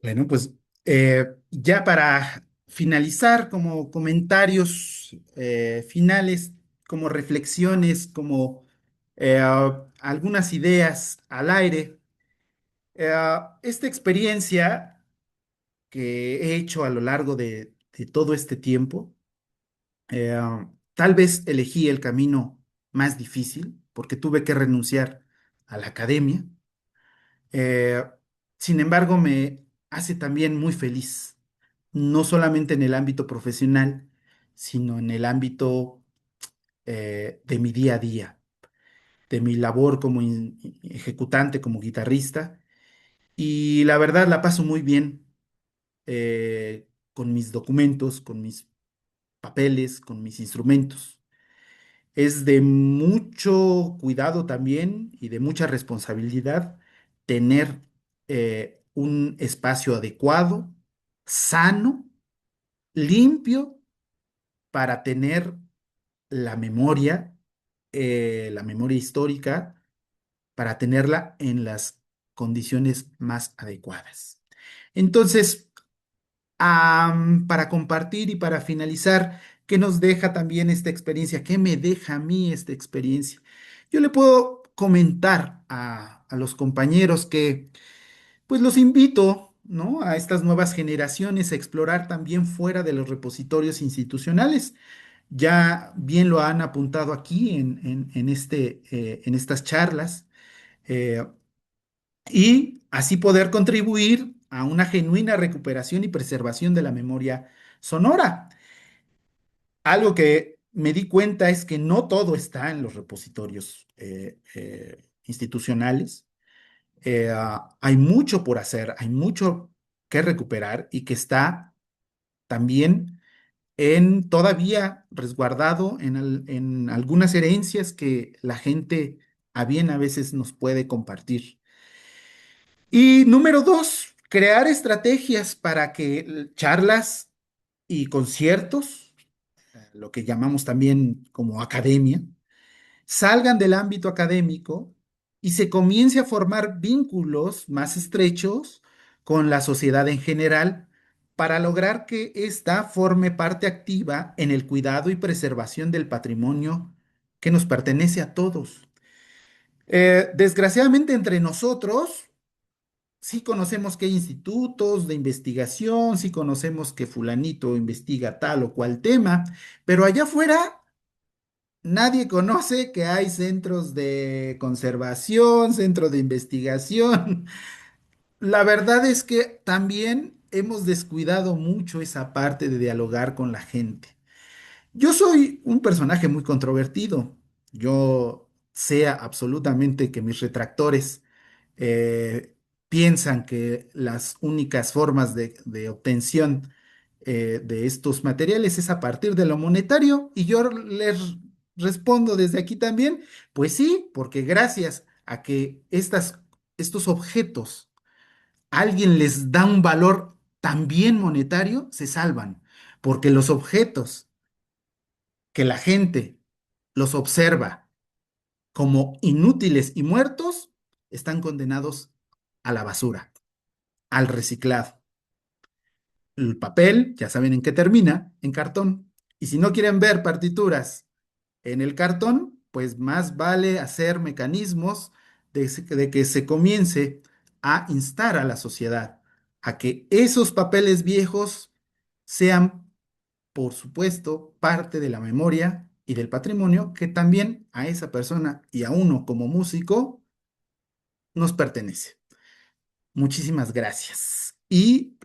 Bueno, pues ya para finalizar, como comentarios finales, como reflexiones, como algunas ideas al aire, esta experiencia que he hecho a lo largo de todo este tiempo, eh, tal vez elegí el camino más difícil porque tuve que renunciar a la academia. Eh, Sin embargo, me hace también muy feliz, no solamente en el ámbito profesional, sino en el ámbito de mi día a día, de mi labor como ejecutante, como guitarrista. Y la verdad la paso muy bien con mis documentos, con mis papeles, con mis instrumentos. Es de mucho cuidado también y de mucha responsabilidad tener un espacio adecuado, sano, limpio, para tener la la memoria histórica, para tenerla en las condiciones más adecuadas. Entonces, para compartir y para finalizar, ¿qué nos deja también esta experiencia? ¿Qué me deja a mí esta experiencia? Yo le puedo comentar a los compañeros que, pues los invito, ¿no? A estas nuevas generaciones a explorar también fuera de los repositorios institucionales. Ya bien lo han apuntado aquí en estas charlas, eh, y así poder contribuir a una genuina recuperación y preservación de la memoria sonora. Algo que me di cuenta es que no todo está en los repositorios institucionales. Hay mucho por hacer, hay mucho que recuperar y que está también todavía resguardado en algunas herencias que la gente a bien a veces nos puede compartir. Y número dos, crear estrategias para que charlas y conciertos, lo que llamamos también como academia, salgan del ámbito académico y se comience a formar vínculos más estrechos con la sociedad en general para lograr que ésta forme parte activa en el cuidado y preservación del patrimonio que nos pertenece a todos. Desgraciadamente entre nosotros sí conocemos que hay institutos de investigación, sí conocemos que fulanito investiga tal o cual tema, pero allá afuera nadie conoce que hay centros de conservación, centros de investigación. La verdad es que también hemos descuidado mucho esa parte de dialogar con la gente. Yo soy un personaje muy controvertido. Yo sé absolutamente que mis retractores eh, piensan que las únicas formas de obtención de estos materiales es a partir de lo monetario y yo les respondo desde aquí también, pues sí, porque gracias a que estos objetos alguien les da un valor también monetario, se salvan, porque los objetos que la gente los observa como inútiles y muertos están condenados a la basura, al reciclado. El papel, ya saben en qué termina, en cartón. Y si no quieren ver partituras en el cartón, pues más vale hacer mecanismos de que se comience a instar a la sociedad a que esos papeles viejos sean, por supuesto, parte de la memoria y del patrimonio que también a esa persona y a uno como músico nos pertenece. Muchísimas gracias. Y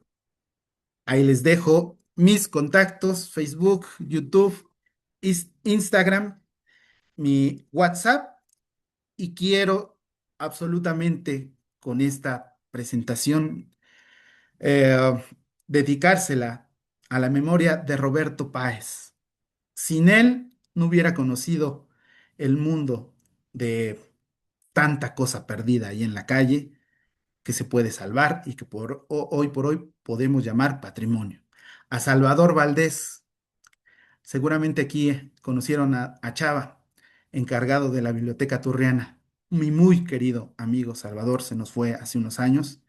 ahí les dejo mis contactos, Facebook, YouTube, Instagram, mi WhatsApp, y quiero absolutamente con esta presentación eh, dedicársela a la memoria de Roberto Páez. Sin él no hubiera conocido el mundo de tanta cosa perdida ahí en la calle que se puede salvar y que hoy por hoy podemos llamar patrimonio. A Salvador Valdés, seguramente aquí conocieron a Chava, encargado de la Biblioteca Turriana. Mi muy querido amigo Salvador se nos fue hace unos años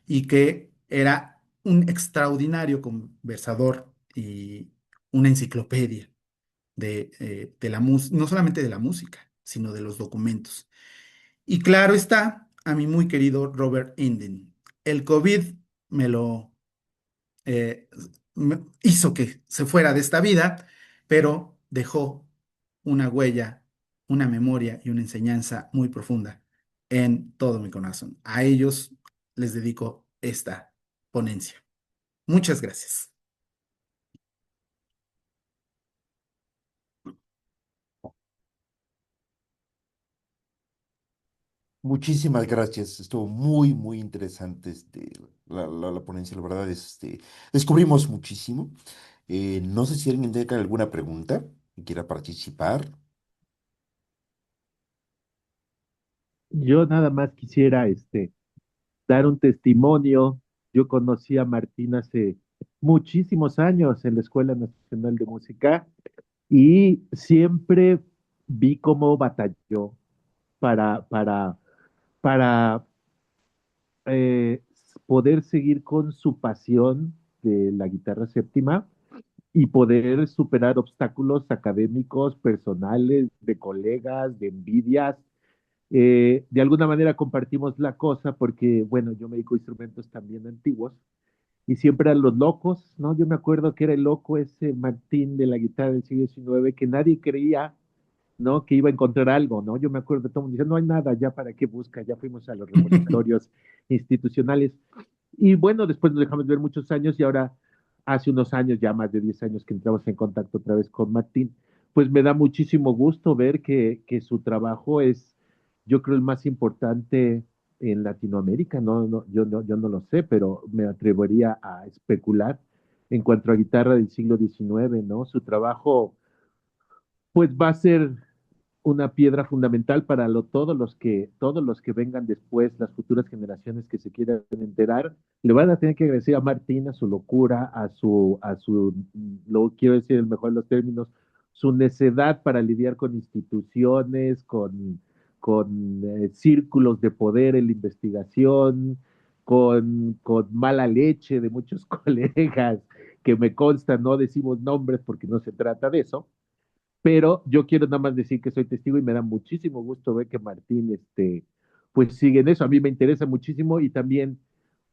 y que era un extraordinario conversador y una enciclopedia de la música, no solamente de la música, sino de los documentos. Y claro está, a mi muy querido Robert Enden. El COVID me lo eh, hizo que se fuera de esta vida, pero dejó una huella, una memoria y una enseñanza muy profunda en todo mi corazón. A ellos les dedico esta ponencia. Muchas gracias. Muchísimas gracias. Estuvo muy, muy interesante la ponencia. La verdad, descubrimos muchísimo. No sé si alguien tenga alguna pregunta y quiera participar. Yo nada más quisiera dar un testimonio. Yo conocí a Martín hace muchísimos años en la Escuela Nacional de Música y siempre vi cómo batalló para, para, para eh, poder seguir con su pasión de la guitarra séptima y poder superar obstáculos académicos, personales, de colegas, de envidias. De alguna manera compartimos la cosa porque, bueno, yo me dedico a instrumentos también antiguos y siempre eran los locos, ¿no? Yo me acuerdo que era el loco ese Martín de la guitarra del siglo XIX que nadie creía, ¿no? Que iba a encontrar algo, ¿no? Yo me acuerdo de todo el mundo diciendo, no hay nada, ya para qué busca, ya fuimos a los repositorios institucionales. Y bueno, después nos dejamos de ver muchos años y ahora, hace unos años, ya más de 10 años que entramos en contacto otra vez con Martín, pues me da muchísimo gusto ver que su trabajo es, yo creo, el más importante en Latinoamérica, no, no, yo no lo sé, pero me atrevería a especular en cuanto a guitarra del siglo XIX, ¿no? Su trabajo, pues va a ser una piedra fundamental para todos los que vengan después, las futuras generaciones que se quieran enterar, le van a tener que agradecer a Martín, a su locura, lo quiero decir en el mejor de los términos, su necedad para lidiar con instituciones, con círculos de poder en la investigación, con mala leche de muchos colegas, que me consta, no decimos nombres porque no se trata de eso, pero yo quiero nada más decir que soy testigo y me da muchísimo gusto ver que Martín, pues sigue en eso. A mí me interesa muchísimo y también,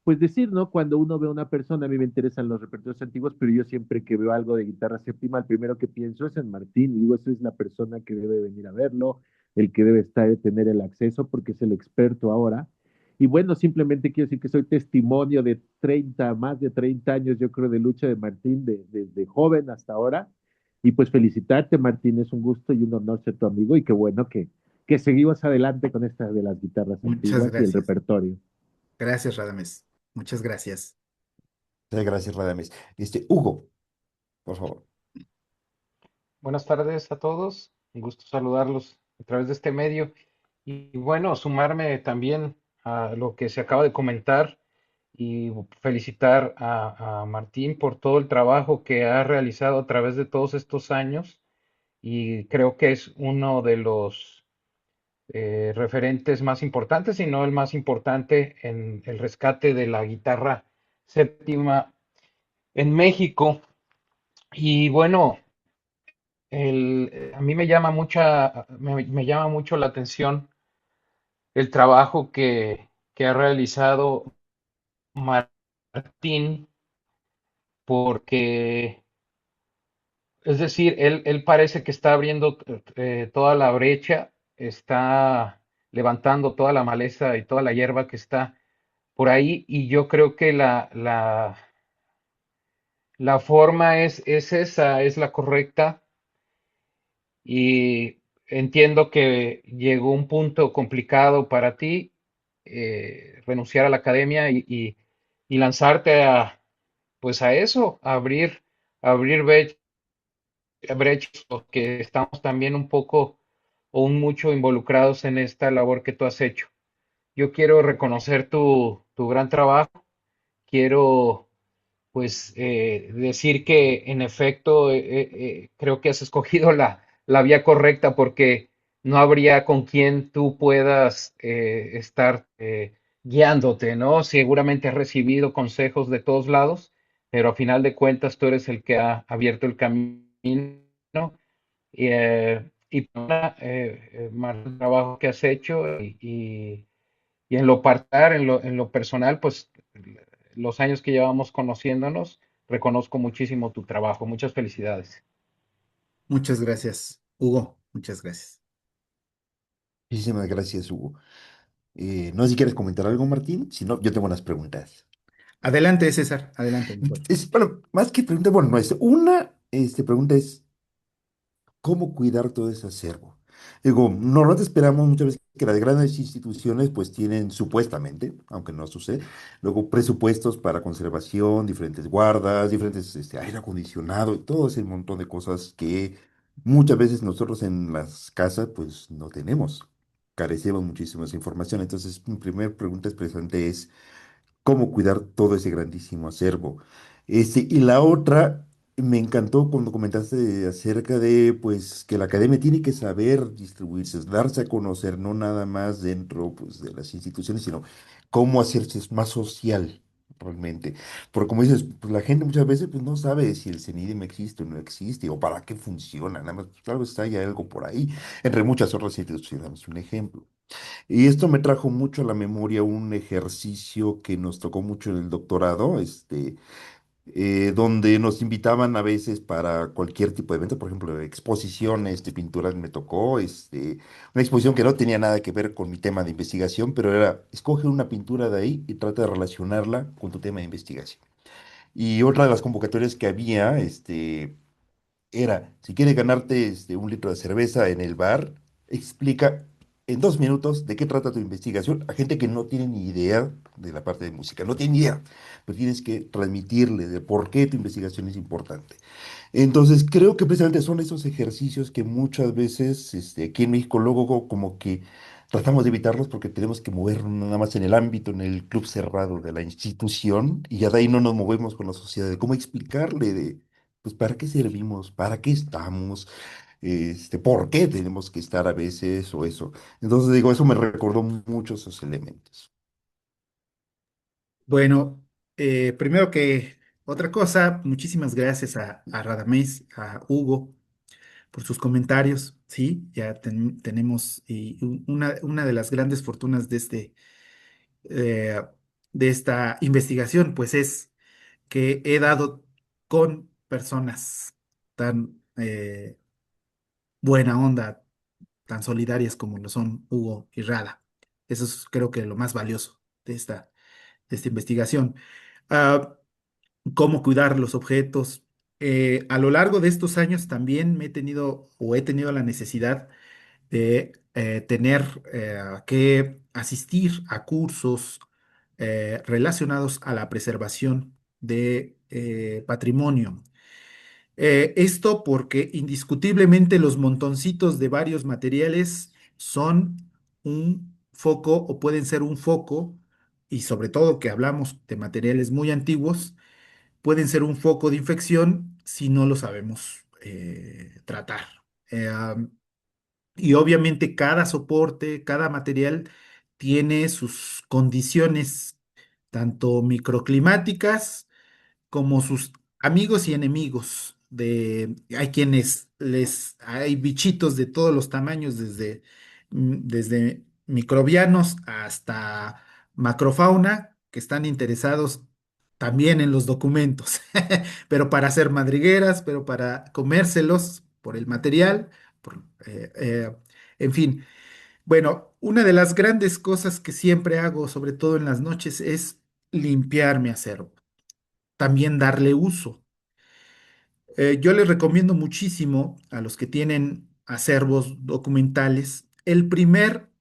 pues decir, ¿no? Cuando uno ve a una persona, a mí me interesan los repertorios antiguos, pero yo siempre que veo algo de guitarra séptima, el primero que pienso es en Martín. Y digo, esa es la persona que debe venir a verlo, el que debe estar, tener el acceso, porque es el experto ahora. Y bueno, simplemente quiero decir que soy testimonio de 30 más de 30 años, yo creo, de lucha de Martín, desde joven hasta ahora. Y pues felicitarte, Martín, es un gusto y un honor ser tu amigo y qué bueno que seguimos adelante con esta de las guitarras Muchas antiguas y el gracias. repertorio. Gracias, Radames. Muchas gracias. Muchas gracias, Radames. Hugo, por favor. Buenas tardes a todos, un gusto saludarlos a través de este medio y bueno, sumarme también a lo que se acaba de comentar y felicitar a Martín por todo el trabajo que ha realizado a través de todos estos años y creo que es uno de los referentes más importantes, si no el más importante en el rescate de la guitarra séptima en México. Y bueno, a mí me llama mucho la atención el trabajo que ha realizado Martín, porque, es decir, él parece que está abriendo toda la brecha, está levantando toda la maleza y toda la hierba que está por ahí, y yo creo que la forma es esa, es la correcta. Y entiendo que llegó un punto complicado para ti, renunciar a la academia y lanzarte pues a eso, abrir brechas, porque estamos también un poco o un mucho involucrados en esta labor que tú has hecho. Yo quiero reconocer tu gran trabajo, quiero pues decir que en efecto creo que has escogido la vía correcta porque no habría con quien tú puedas estar guiándote, ¿no? Seguramente has recibido consejos de todos lados, pero a final de cuentas tú eres el que ha abierto el camino más el trabajo que has hecho y en lo particular, en lo personal, pues los años que llevamos conociéndonos, reconozco muchísimo tu trabajo. Muchas felicidades. Muchas gracias, Hugo. Muchas gracias. Muchísimas gracias, Hugo. No sé si quieres comentar algo, Martín. Si no, yo tengo unas preguntas. Adelante, César. Adelante, mejor. Bueno, más que pregunta, bueno, no es una, pregunta es, ¿cómo cuidar todo ese acervo? Digo, normalmente esperamos muchas veces que las grandes instituciones pues tienen supuestamente, aunque no sucede, luego presupuestos para conservación, diferentes guardas, diferentes aire acondicionado, y todo ese montón de cosas que muchas veces nosotros en las casas pues no tenemos. carecemos muchísimo de esa información. Entonces, mi primera pregunta es precisamente es, cómo cuidar todo ese grandísimo acervo. Y la otra, me encantó cuando comentaste acerca de, pues, que la academia tiene que saber distribuirse, darse a conocer, no nada más dentro, pues, de las instituciones, sino cómo hacerse más social realmente. Porque como dices, pues, la gente muchas veces, pues, no sabe si el CENIDIM existe o no existe, o para qué funciona, nada más, pues, tal vez haya algo por ahí, entre muchas otras instituciones, un ejemplo. Y esto me trajo mucho a la memoria un ejercicio que nos tocó mucho en el doctorado, donde nos invitaban a veces para cualquier tipo de evento, por ejemplo, exposiciones de pinturas me tocó, una exposición que no tenía nada que ver con mi tema de investigación, pero era, escoge una pintura de ahí y trata de relacionarla con tu tema de investigación. Y otra de las convocatorias que había, era, si quieres ganarte un litro de cerveza en el bar, explica en 2 minutos de qué trata tu investigación a gente que no tiene ni idea de la parte de música, no tiene ni idea, pero tienes que transmitirle de por qué tu investigación es importante. Entonces, creo que precisamente son esos ejercicios que muchas veces aquí en México luego como que tratamos de evitarlos porque tenemos que movernos nada más en el ámbito, en el club cerrado de la institución y ya de ahí no nos movemos con la sociedad, de cómo explicarle de, pues, para qué servimos, para qué estamos, por qué tenemos que estar a veces o eso. Entonces, digo, eso me recordó mucho esos elementos. Bueno, primero que otra cosa, muchísimas gracias a Radamés, a Hugo, por sus comentarios. Sí, ya tenemos y una de las grandes fortunas eh, de esta investigación, pues es que he dado con personas tan buena onda, tan solidarias como lo son Hugo y Rada. Eso es creo que lo más valioso de esta investigación. Ah, cómo cuidar los objetos. A lo largo de estos años también me he tenido o he tenido la necesidad de tener que asistir a cursos relacionados a la preservación de patrimonio. Esto porque indiscutiblemente los montoncitos de varios materiales son un foco o pueden ser un foco, y sobre todo que hablamos de materiales muy antiguos, pueden ser un foco de infección si no lo sabemos tratar. Y obviamente cada soporte, cada material tiene sus condiciones, tanto microclimáticas, como sus amigos y enemigos. Hay quienes hay bichitos de todos los tamaños, desde microbianos hasta macrofauna, que están interesados también en los documentos, pero para hacer madrigueras, pero para comérselos por el material, en fin. Bueno, una de las grandes cosas que siempre hago, sobre todo en las noches, es limpiar mi acervo, también darle uso. Yo les recomiendo muchísimo a los que tienen acervos documentales, el primer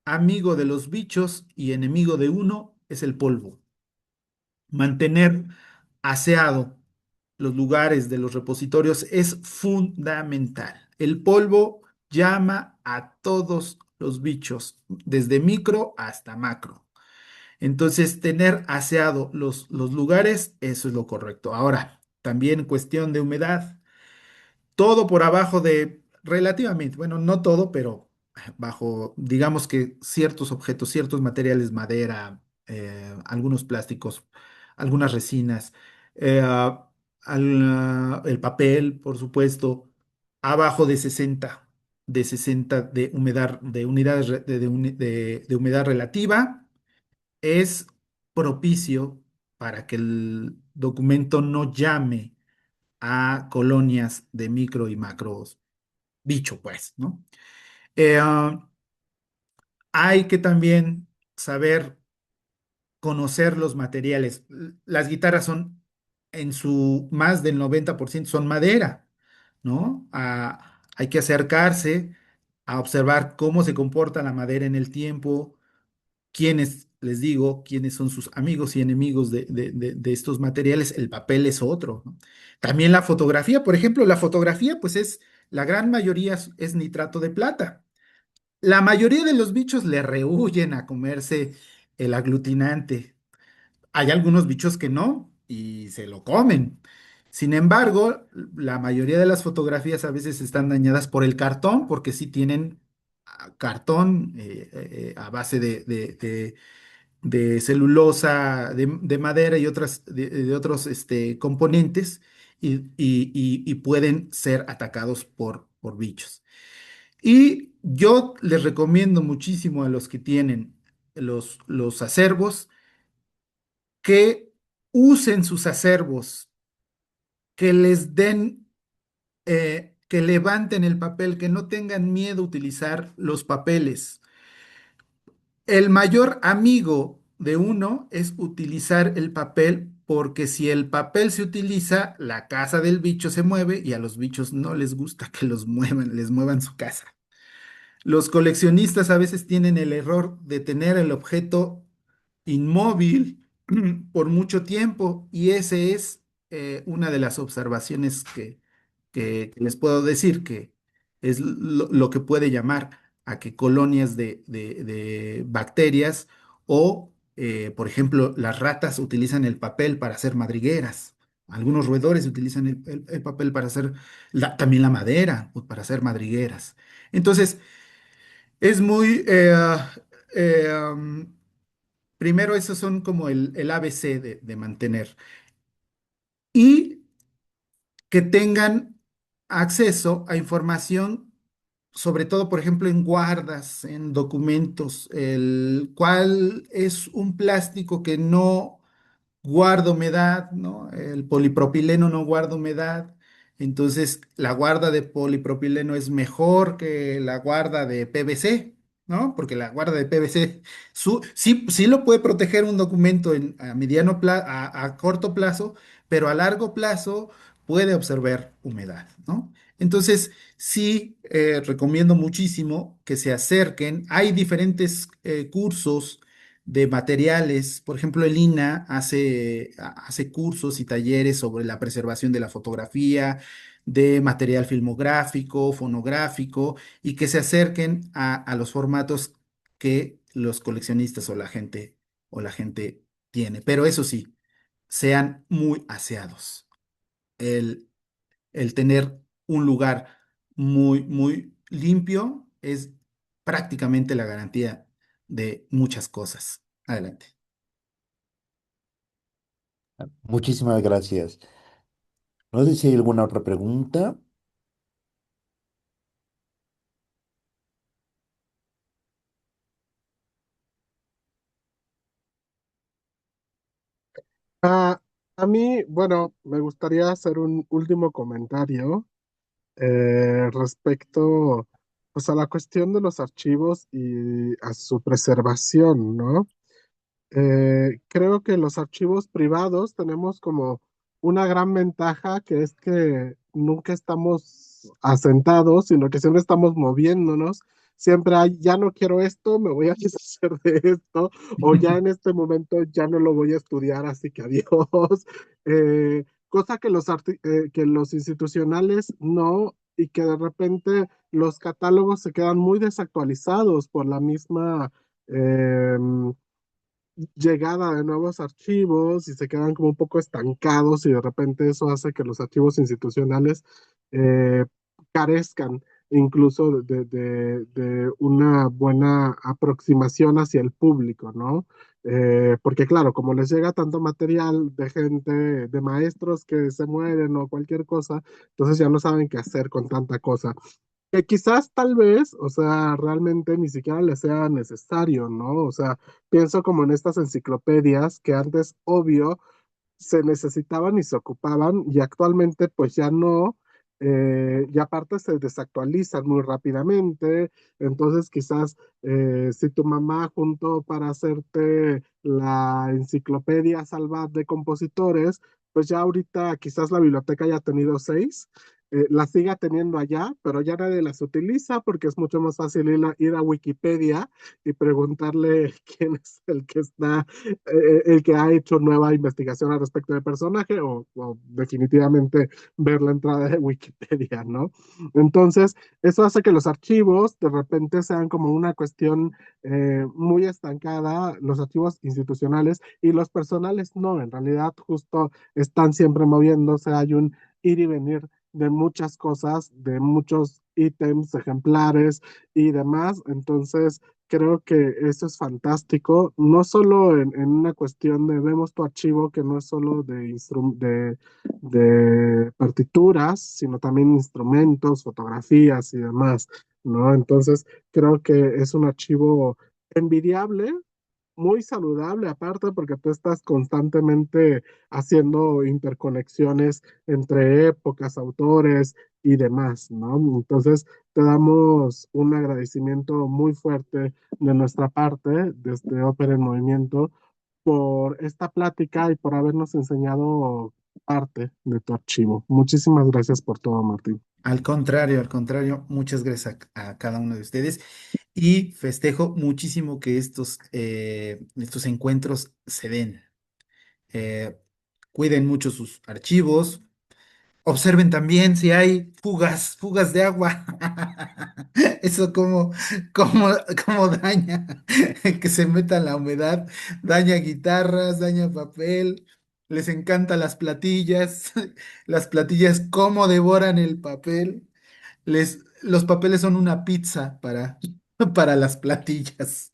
amigo de los bichos y enemigo de uno es el polvo. Mantener aseado los lugares de los repositorios es fundamental. El polvo llama a todos los bichos, desde micro hasta macro. Entonces, tener aseado los lugares, eso es lo correcto. Ahora, también cuestión de humedad, todo por abajo de, relativamente, bueno, no todo, pero bajo, digamos que ciertos objetos, ciertos materiales, madera, algunos plásticos, algunas resinas, el papel, por supuesto, abajo de 60 de humedad, de unidades de humedad relativa es propicio para que el documento no llame a colonias de micro y macros bicho, pues, ¿no? Eh, ah, hay que también saber conocer los materiales. Las guitarras son, en su más del 90% son madera, ¿no? Hay que acercarse a observar cómo se comporta la madera en el tiempo, quiénes, les digo, quiénes son sus amigos y enemigos de estos materiales. El papel es otro, ¿no? También la fotografía, por ejemplo, la fotografía, pues la gran mayoría es nitrato de plata. La mayoría de los bichos le rehuyen a comerse el aglutinante. Hay algunos bichos que no y se lo comen. Sin embargo, la mayoría de las fotografías a veces están dañadas por el cartón, porque sí tienen cartón a base de celulosa, de madera y otras, de otros componentes, y pueden ser atacados por bichos. Y yo les recomiendo muchísimo a los que tienen los acervos que usen sus acervos, que les den, que levanten el papel, que no tengan miedo a utilizar los papeles. El mayor amigo de uno es utilizar el papel, porque si el papel se utiliza, la casa del bicho se mueve y a los bichos no les gusta que los muevan, les muevan su casa. Los coleccionistas a veces tienen el error de tener el objeto inmóvil por mucho tiempo, y ese es una de las observaciones que les puedo decir, que es lo que puede llamar a que colonias de bacterias o, por ejemplo, las ratas utilizan el papel para hacer madrigueras. Algunos roedores utilizan el papel para hacer también la madera, para hacer madrigueras. Entonces, es muy, primero, esos son como el ABC de mantener. Y que tengan acceso a información, sobre todo, por ejemplo, en guardas, en documentos, el cual es un plástico que no guarda humedad, ¿no? El polipropileno no guarda humedad. Entonces, la guarda de polipropileno es mejor que la guarda de PVC, ¿no? Porque la guarda de PVC sí, sí lo puede proteger un documento a a corto plazo, pero a largo plazo puede absorber humedad, ¿no? Entonces, sí, recomiendo muchísimo que se acerquen. Hay diferentes cursos de materiales. Por ejemplo, el INA hace cursos y talleres sobre la preservación de la fotografía, de material filmográfico, fonográfico, y que se acerquen a los formatos que los coleccionistas o la gente tiene. Pero eso sí, sean muy aseados. El, el tener un lugar muy, muy limpio es prácticamente la garantía de muchas cosas. Adelante. Muchísimas gracias. No sé si hay alguna otra pregunta. Ah, a mí, bueno, me gustaría hacer un último comentario respecto, pues, a la cuestión de los archivos y a su preservación, ¿no? Creo que los archivos privados tenemos como una gran ventaja, que es que nunca estamos asentados, sino que siempre estamos moviéndonos. Siempre hay, ya no quiero esto, me voy a deshacer de esto, o ya en este momento ya no lo voy a estudiar, así que adiós. Cosa que que los institucionales no, y que de repente los catálogos se quedan muy desactualizados por la misma llegada de nuevos archivos, y se quedan como un poco estancados, y de repente eso hace que los archivos institucionales eh, carezcan incluso de una buena aproximación hacia el público, ¿no? Porque claro, como les llega tanto material de gente, de maestros que se mueren o cualquier cosa, entonces ya no saben qué hacer con tanta cosa, que quizás tal vez, o sea, realmente ni siquiera les sea necesario, ¿no? O sea, pienso como en estas enciclopedias que antes, obvio, se necesitaban y se ocupaban, y actualmente pues ya no, y aparte se desactualizan muy rápidamente. Entonces quizás si tu mamá juntó para hacerte la enciclopedia Salvat de compositores, pues ya ahorita quizás la biblioteca haya tenido seis, las siga teniendo allá, pero ya nadie las utiliza porque es mucho más fácil ir a Wikipedia y preguntarle quién es el que el que ha hecho nueva investigación al respecto del personaje o definitivamente ver la entrada de Wikipedia, ¿no? Entonces, eso hace que los archivos de repente sean como una cuestión muy estancada, los archivos institucionales y los personales no, en realidad justo están siempre moviéndose, hay un ir y venir de muchas cosas, de muchos ítems, ejemplares y demás. Entonces, creo que eso es fantástico, no solo en una cuestión de vemos tu archivo, que no es solo de partituras, sino también instrumentos, fotografías y demás, ¿no? Entonces, creo que es un archivo envidiable, muy saludable aparte porque tú estás constantemente haciendo interconexiones entre épocas, autores y demás, ¿no? Entonces, te damos un agradecimiento muy fuerte de nuestra parte, desde Ópera en Movimiento, por esta plática y por habernos enseñado parte de tu archivo. Muchísimas gracias por todo, Martín. Al contrario, muchas gracias a cada uno de ustedes y festejo muchísimo que estos encuentros se den. Eh, Cuiden mucho sus archivos. Observen también si hay fugas de agua. Eso como, como daña, que se meta la humedad, daña guitarras, daña papel. Les encantan las platillas cómo devoran el papel. Los papeles son una pizza para las platillas.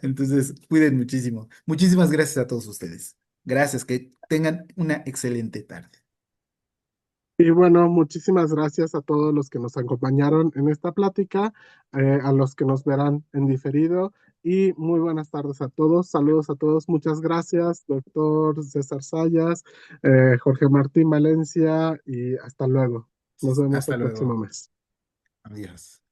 Entonces, cuiden muchísimo. Muchísimas gracias a todos ustedes. Gracias, que tengan una excelente tarde. Y bueno, muchísimas gracias a todos los que nos acompañaron en esta plática, a los que nos verán en diferido y muy buenas tardes a todos. Saludos a todos. Muchas gracias, doctor César Sayas, Jorge Martín Valencia y hasta luego. Nos vemos Hasta el próximo luego. mes. Adiós.